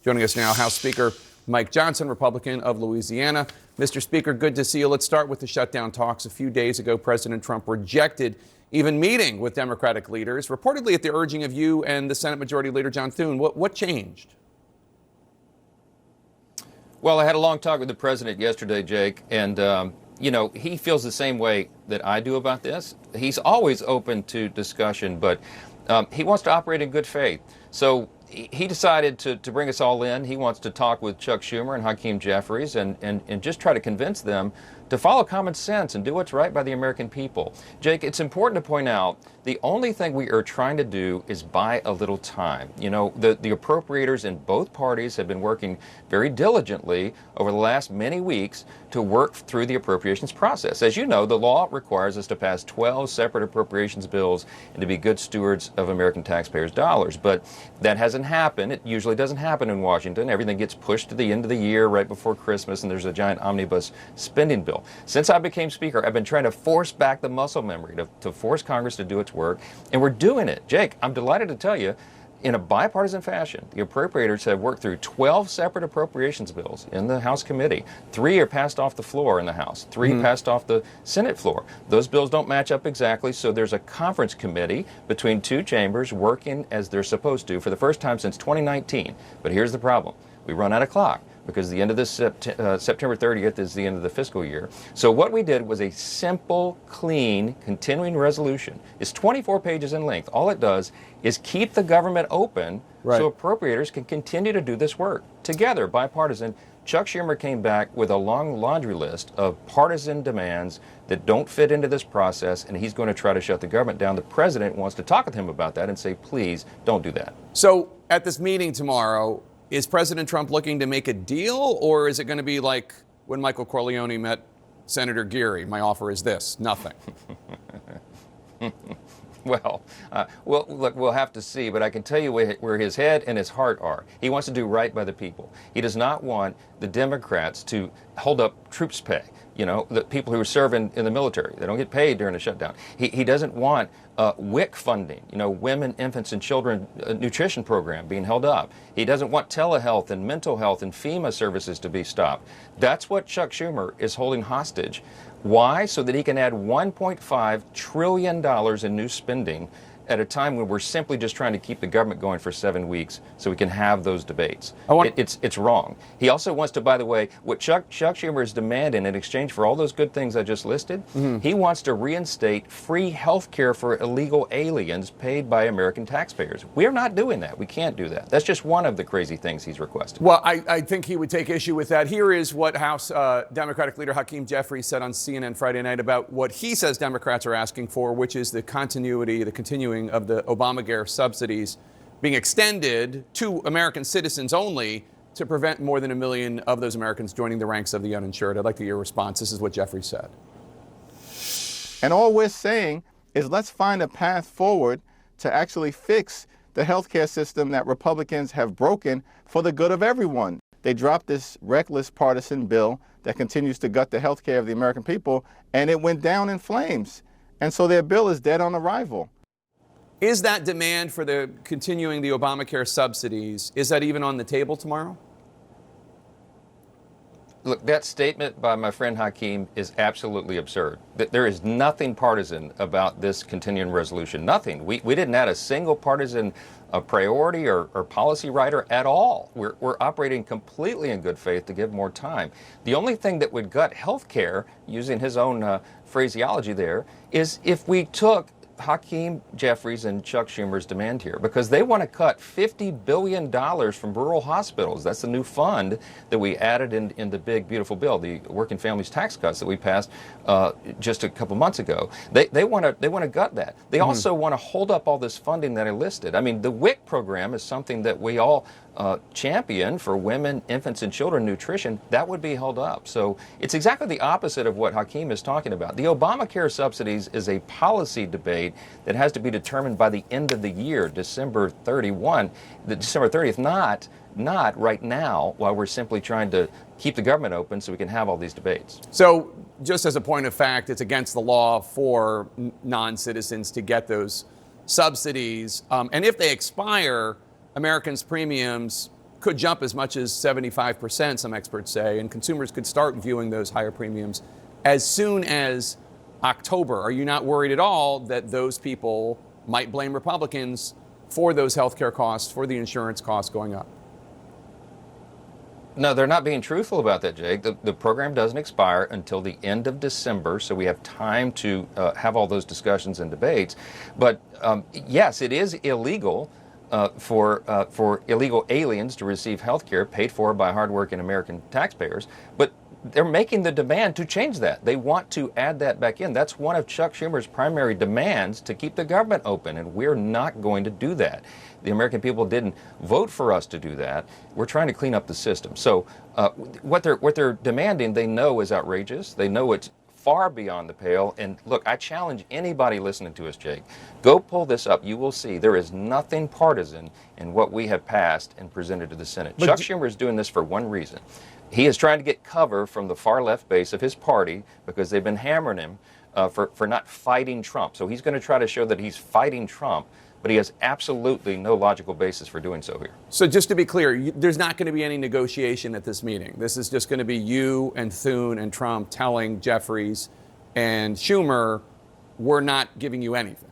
Joining us now, House Speaker Mike Johnson, Republican of Louisiana. Mr. Speaker, good to see you. Let's start with the shutdown talks. A few days ago, President Trump rejected even meeting with Democratic leaders, reportedly at the urging of you and the Senate Majority Leader John Thune. What changed? Well, I had a long talk with the president yesterday, Jake, and he feels the same way that I do about this. He's always open to discussion, but he wants to operate in good faith. So he decided to bring us all in. He wants to talk with Chuck Schumer and Hakeem Jeffries and just try to convince them to follow common sense and do what's right by the American people. Jake, it's important to point out the only thing we are trying to do is buy a little time. You know, the appropriators in both parties have been working very diligently over the last many weeks to work through the appropriations process. As you know, the law requires us to pass 12 separate appropriations bills and to be good stewards of American taxpayers' dollars. But that hasn't happened. It usually doesn't happen in Washington. Everything gets pushed to the end of the year right before Christmas, and there's a giant omnibus spending bill. Since I became Speaker, I've been trying to force back the muscle memory to force Congress to do its work, and we're doing it. Jake, I'm delighted to tell you, in a bipartisan fashion, the appropriators have worked through 12 separate appropriations bills in the House committee. 3 are passed off the floor in the House. 3 passed off the Senate floor. Those bills don't match up exactly, so there's a conference committee between 2 chambers working as they're supposed to for the first time since 2019. But here's the problem. We run out of clock, because the end of this September 30th is the end of the fiscal year. So what we did was a simple, clean, continuing resolution. It's 24 pages in length. All it does is keep the government open so appropriators can continue to do this work. Together, bipartisan, Chuck Schumer came back with a long laundry list of partisan demands that don't fit into this process, and he's going to try to shut the government down. The president wants to talk with him about that and say, please, don't do that. So at this meeting tomorrow, is President Trump looking to make a deal, or is it going to be like when Michael Corleone met Senator Geary? My offer is this: nothing. Well, look, we'll have to see, but I can tell you where his head and his heart are. He wants to do right by the people. He does not want the Democrats to hold up troops' pay. You know, the people who are serving in the military, they don't get paid during the shutdown. He doesn't want WIC funding, you know, women, infants, and children nutrition program being held up. He doesn't want telehealth and mental health and FEMA services to be stopped. That's what Chuck Schumer is holding hostage. Why? So that he can add $1.5 trillion in new spending at a time when we're simply just trying to keep the government going for 7 weeks so we can have those debates. It's wrong. He also wants to, by the way, what Chuck Schumer is demanding in exchange for all those good things I just listed, he wants to reinstate free health care for illegal aliens paid by American taxpayers. We're not doing that. We can't do that. That's just one of the crazy things he's requested. Well, I think he would take issue with that. Here is what House Democratic Leader Hakeem Jeffries said on CNN Friday night about what he says Democrats are asking for, which is the continuing of the Obamacare subsidies being extended to American citizens only to prevent more than 1 million of those Americans joining the ranks of the uninsured. I'd like to hear your response. This is what Jeffrey said. And all we're saying is let's find a path forward to actually fix the healthcare system that Republicans have broken for the good of everyone. They dropped this reckless partisan bill that continues to gut the healthcare of the American people, and it went down in flames. And so their bill is dead on arrival. Is that demand for the continuing the Obamacare subsidies, is that even on the table tomorrow? Look, that statement by my friend Hakeem is absolutely absurd. There is nothing partisan about this continuing resolution. Nothing. We didn't add a single partisan priority or policy writer at all. We're operating completely in good faith to give more time. The only thing that would gut health care, using his own phraseology there, is if we took Hakeem Jeffries and Chuck Schumer's demand here, because they want to cut $50 billion from rural hospitals. That's the new fund that we added in the big, beautiful bill, the Working Families Tax Cuts that we passed just a couple months ago. They want to gut that. They also want to hold up all this funding that I listed. I mean, the WIC program is something that we all champion for women, infants, and children nutrition. That would be held up. So it's exactly the opposite of what Hakeem is talking about. The Obamacare subsidies is a policy debate that has to be determined by the end of the year, December 30th, not right now, while we're simply trying to keep the government open so we can have all these debates. So just as a point of fact, it's against the law for non-citizens to get those subsidies. And if they expire, Americans' premiums could jump as much as 75%, some experts say, and consumers could start viewing those higher premiums as soon as October. Are you not worried at all that those people might blame Republicans for those health care costs, for the insurance costs going up? No, they're not being truthful about that, Jake. The program doesn't expire until the end of December, so we have time to have all those discussions and debates. But yes, it is illegal for illegal aliens to receive health care paid for by hardworking American taxpayers. But they're making the demand to change that. They want to add that back in. That's one of Chuck Schumer's primary demands, to keep the government open, and we're not going to do that. The American people didn't vote for us to do that. We're trying to clean up the system. So what they're demanding, they know is outrageous. They know it's far beyond the pale. And look, I challenge anybody listening to us, Jake, go pull this up. You will see there is nothing partisan in what we have passed and presented to the Senate. But Chuck Schumer is doing this for one reason. He is trying to get cover from the far left base of his party because they've been hammering him for not fighting Trump. So he's going to try to show that he's fighting Trump, but he has absolutely no logical basis for doing so here. So just to be clear, there's not going to be any negotiation at this meeting. This is just going to be you and Thune and Trump telling Jeffries and Schumer, we're not giving you anything.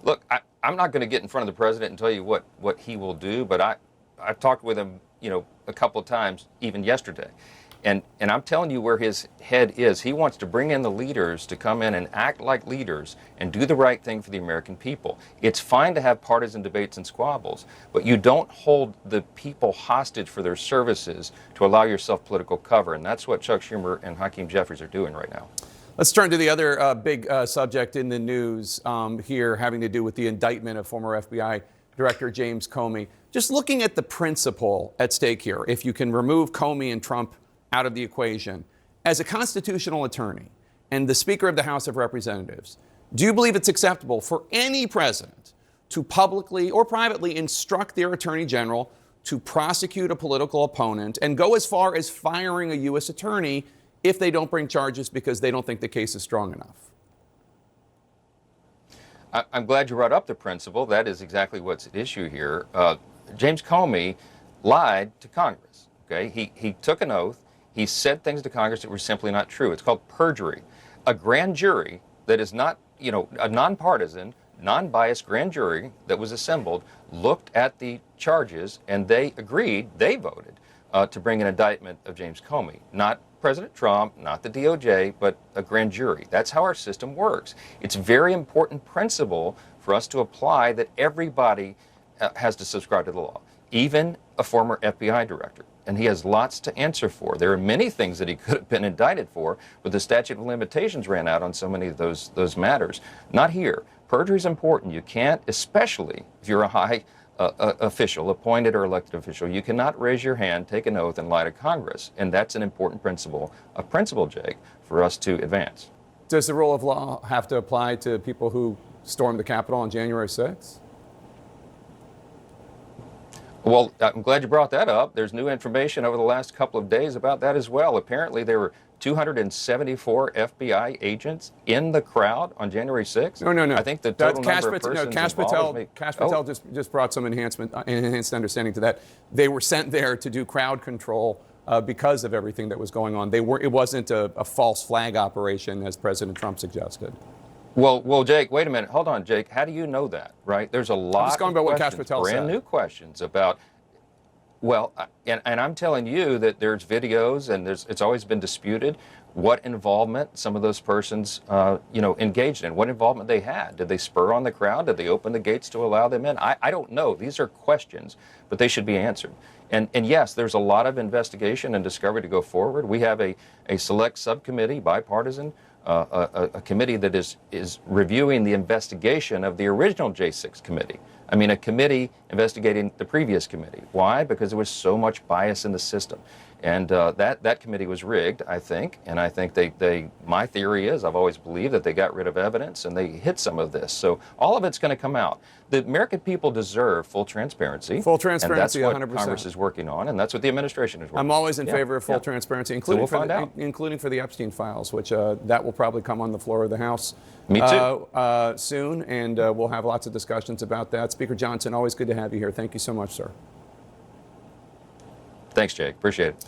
Look, I'm not going to get in front of the president and tell you what he will do, but I've talked with him, a couple of times, even yesterday. And I'm telling you where his head is. He wants to bring in the leaders to come in and act like leaders and do the right thing for the American people. It's fine to have partisan debates and squabbles, but you don't hold the people hostage for their services to allow yourself political cover. And that's what Chuck Schumer and Hakeem Jeffries are doing right now. Let's turn to the other big subject in the news here, having to do with the indictment of former FBI Director James Comey. Just looking at the principle at stake here, if you can remove Comey and Trump out of the equation, as a constitutional attorney and the Speaker of the House of Representatives, do you believe it's acceptable for any president to publicly or privately instruct their attorney general to prosecute a political opponent and go as far as firing a U.S. attorney if they don't bring charges because they don't think the case is strong enough? I'm glad you brought up the principle. That is exactly what's at issue here. James Comey lied to Congress. Okay, he took an oath. He said things to Congress that were simply not true. It's called perjury. A grand jury that is not, a nonpartisan, non-biased grand jury that was assembled looked at the charges and they agreed, they voted to bring an indictment of James Comey. Not President Trump, not the DOJ, but a grand jury. That's how our system works. It's a very important principle for us to apply, that everybody has to subscribe to the law, even a former FBI director. And he has lots to answer for. There are many things that he could have been indicted for, but the statute of limitations ran out on so many of those matters. Not here. Perjury is important. You can't, especially if you're a high official, appointed or elected official, you cannot raise your hand, take an oath, and lie to Congress. And that's an important principle, Jake, for us to advance. Does the rule of law have to apply to people who stormed the Capitol on January 6th? Well, I'm glad you brought that up. There's new information over the last couple of days about that as well. Apparently, there were 274 FBI agents in the crowd on January 6th. No. I think the total number of persons Kash Patel Oh. just brought some enhanced understanding to that. They were sent there to do crowd control because of everything that was going on. It wasn't a false flag operation, as President Trump suggested. Well, Jake, wait a minute. Hold on, Jake. How do you know that, right? There's a lot going of by what questions, Kash Patel brand said. new questions about, well, and I'm telling you that there's videos and it's always been disputed what involvement some of those persons, engaged in, what involvement they had. Did they spur on the crowd? Did they open the gates to allow them in? I don't know. These are questions, but they should be answered. And yes, there's a lot of investigation and discovery to go forward. We have a select subcommittee, bipartisan, a committee that is reviewing the investigation of the original J6 committee. I mean, a committee investigating the previous committee. Why? Because there was so much bias in the system. And that committee was rigged, I think, and I think my theory is, I've always believed that they got rid of evidence and they hid some of this. So all of it's going to come out. The American people deserve full transparency. Full transparency, and that's what 100%. Congress is working on, and that's what the administration is working on. I'm always in favor of full transparency, including, we'll find out. including for the Epstein files, which that will probably come on the floor of the House Me too. Soon, and we'll have lots of discussions about that. Speaker Johnson, always good to have you here. Thank you so much, sir. Thanks, Jake. Appreciate it.